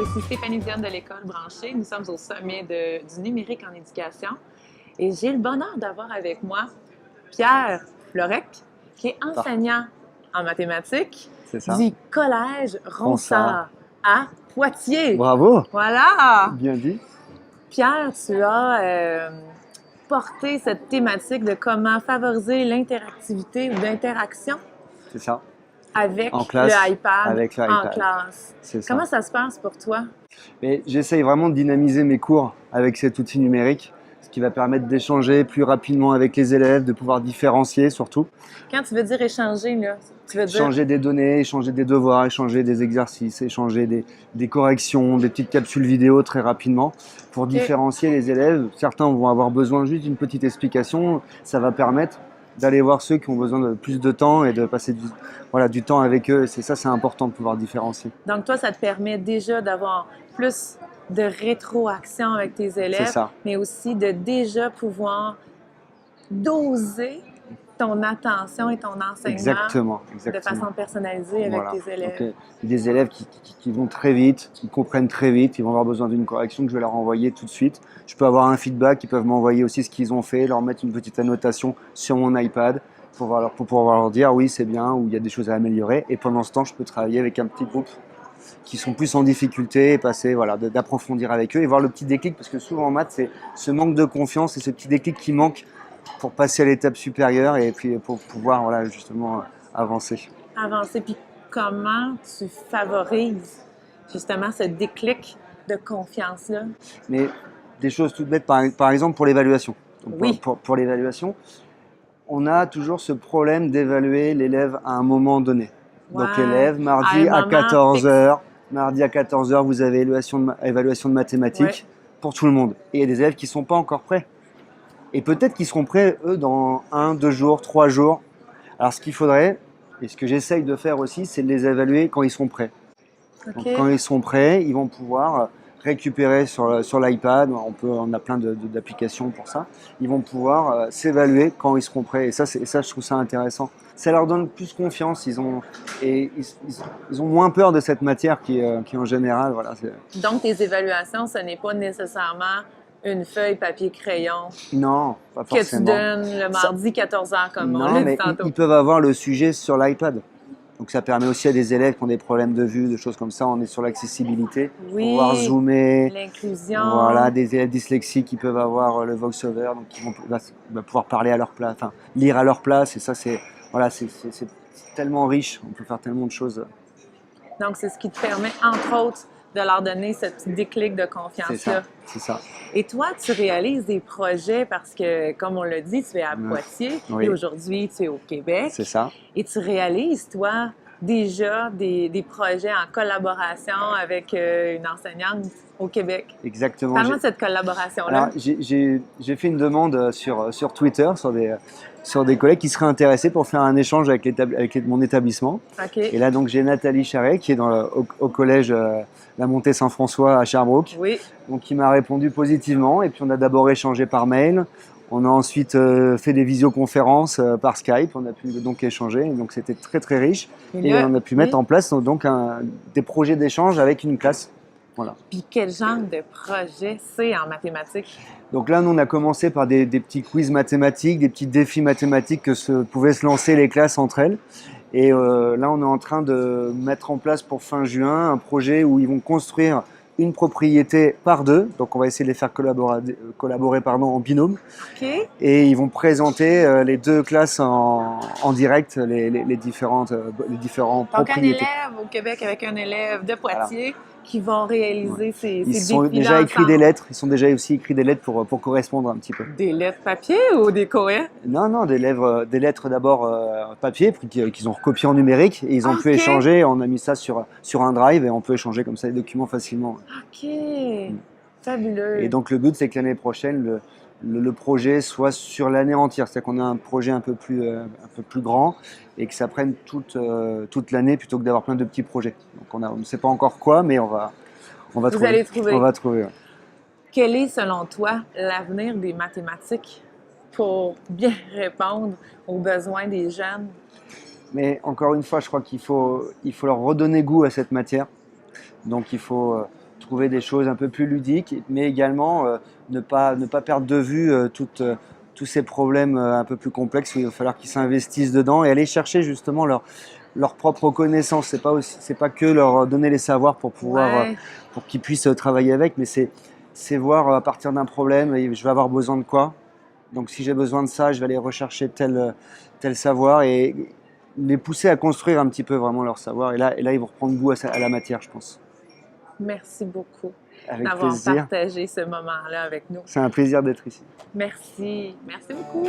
ici Stéphanie Dionne de l'École branchée. Nous sommes au sommet du numérique en éducation. Et j'ai le bonheur d'avoir avec moi Pierre Florec, qui est enseignant en mathématiques du Collège Ronsard à Poitiers. Bravo! Voilà! Bien dit. Pierre, tu as porté cette thématique de comment favoriser l'interactivité ou l'interaction. C'est ça. Avec en classe, l'iPad en classe. Comment ça se passe pour toi? J'essaye vraiment de dynamiser mes cours avec cet outil numérique, ce qui va permettre d'échanger plus rapidement avec les élèves, de pouvoir différencier surtout. Quand tu veux dire échanger, là, tu veux dire... Échanger des données, échanger des devoirs, échanger des exercices, échanger des corrections, des petites capsules vidéo très rapidement pour différencier les élèves. Certains vont avoir besoin juste d'une petite explication. Ça va permettre d'aller voir ceux qui ont besoin de plus de temps et de passer du temps avec eux. C'est important de pouvoir différencier. Donc toi, ça te permet déjà d'avoir plus de rétroaction avec tes élèves, mais aussi de déjà pouvoir doser ton attention et ton enseignement de façon personnalisée avec tes élèves. Donc, des élèves qui vont très vite, qui comprennent très vite, ils vont avoir besoin d'une correction que je vais leur envoyer tout de suite. Je peux avoir un feedback, ils peuvent m'envoyer aussi ce qu'ils ont fait, leur mettre une petite annotation sur mon iPad pour pouvoir leur dire oui c'est bien ou il y a des choses à améliorer. Et pendant ce temps, je peux travailler avec un petit groupe qui sont plus en difficulté et passer, d'approfondir avec eux et voir le petit déclic, parce que souvent en maths, c'est ce manque de confiance et ce petit déclic qui manque pour passer à l'étape supérieure et puis pour pouvoir justement avancer. Avancer, puis comment tu favorises justement ce déclic de confiance-là? Mais des choses toutes bêtes, par exemple pour l'évaluation. Pour l'évaluation, on a toujours ce problème d'évaluer l'élève à un moment donné. Donc l'élève, mardi à 14h, vous avez évaluation de mathématiques pour tout le monde. Et il y a des élèves qui ne sont pas encore prêts. Et peut-être qu'ils seront prêts, eux, dans 1, 2 jours, 3 jours. Alors ce qu'il faudrait, et ce que j'essaye de faire aussi, c'est de les évaluer quand ils seront prêts. Donc, quand ils sont prêts, ils vont pouvoir récupérer sur l'iPad, on a plein d'applications pour ça, ils vont pouvoir s'évaluer quand ils seront prêts. Et ça, je trouve ça intéressant. Ça leur donne plus confiance, ils ont moins peur de cette matière qui en général... Donc, tes évaluations, ce n'est pas nécessairement une feuille, papier, crayon. Non, pas forcément. Que tu donnes le mardi 14h comme on l'a dit tantôt. Ils peuvent avoir le sujet sur l'iPad. Donc ça permet aussi à des élèves qui ont des problèmes de vue, des choses comme ça. On est sur l'accessibilité, pouvoir zoomer. L'inclusion. Voilà, des élèves dyslexiques qui peuvent avoir le voice-over, donc ils vont pouvoir parler à leur place, enfin lire à leur place. Et ça, c'est tellement riche. On peut faire tellement de choses. Donc c'est ce qui te permet, entre autres, de leur donner ce petit déclic de confiance-là. C'est ça. Et toi, tu réalises des projets parce que, comme on l'a dit, tu es à Poitiers et aujourd'hui, tu es au Québec. C'est ça. Et tu réalises, toi, déjà des projets en collaboration avec une enseignante au Québec. Exactement. Parle-moi de cette collaboration-là. Alors, j'ai fait une demande sur Twitter, sur des collègues qui seraient intéressés pour faire un échange avec mon établissement. Et là, donc, j'ai Nathalie Charret qui est au collège La Montée-Saint-François à Sherbrooke. Donc, qui m'a répondu positivement. Et puis, on a d'abord échangé par mail. On a ensuite fait des visioconférences par Skype. On a pu donc échanger. Donc, c'était très, très riche. Et on a pu mettre en place donc des projets d'échange avec une classe. Voilà. Puis quel genre de projet c'est en mathématiques? Donc là, nous, on a commencé par des petits quiz mathématiques, des petits défis mathématiques que pouvaient se lancer les classes entre elles. Et là, on est en train de mettre en place pour fin juin un projet où ils vont construire une propriété par deux. Donc, on va essayer de les faire collaborer en binôme. Et ils vont présenter les deux classes en direct, les différents propriétés. Donc, un élève au Québec avec un élève de Poitiers qui vont réaliser ces défis. Ils sont déjà écrit des lettres. Ils sont déjà aussi écrits des lettres pour correspondre un petit peu. Des lettres papier ou des courriels? Non, des lettres d'abord papier qu'ils ont recopiées en numérique et ils ont pu échanger. On a mis ça sur un drive et on peut échanger comme ça les documents facilement. Ok, fabuleux. Et donc le but c'est que l'année prochaine le projet soit sur l'année entière, c'est-à-dire qu'on a un projet un peu plus grand et que ça prenne toute l'année plutôt que d'avoir plein de petits projets. Donc on ne sait pas encore quoi, mais on va trouver. On va trouver. Quel est selon toi l'avenir des mathématiques pour bien répondre aux besoins des jeunes? Mais encore une fois, je crois qu'il faut leur redonner goût à cette matière. Donc il faut trouver des choses un peu plus ludiques, mais également ne pas perdre de vue tous ces problèmes un peu plus complexes où il va falloir qu'ils s'investissent dedans et aller chercher justement leur propre connaissance. C'est pas que leur donner les savoirs pour pouvoir, pour qu'ils puissent travailler avec, mais c'est voir à partir d'un problème, je vais avoir besoin de quoi. Donc si j'ai besoin de ça, je vais aller rechercher tel savoir et les pousser à construire un petit peu vraiment leur savoir. Et là ils vont reprendre goût à la matière, je pense. Merci beaucoup Avec d'avoir plaisir. partagé ce moment-là avec nous. C'est un plaisir d'être ici. Merci. Merci beaucoup.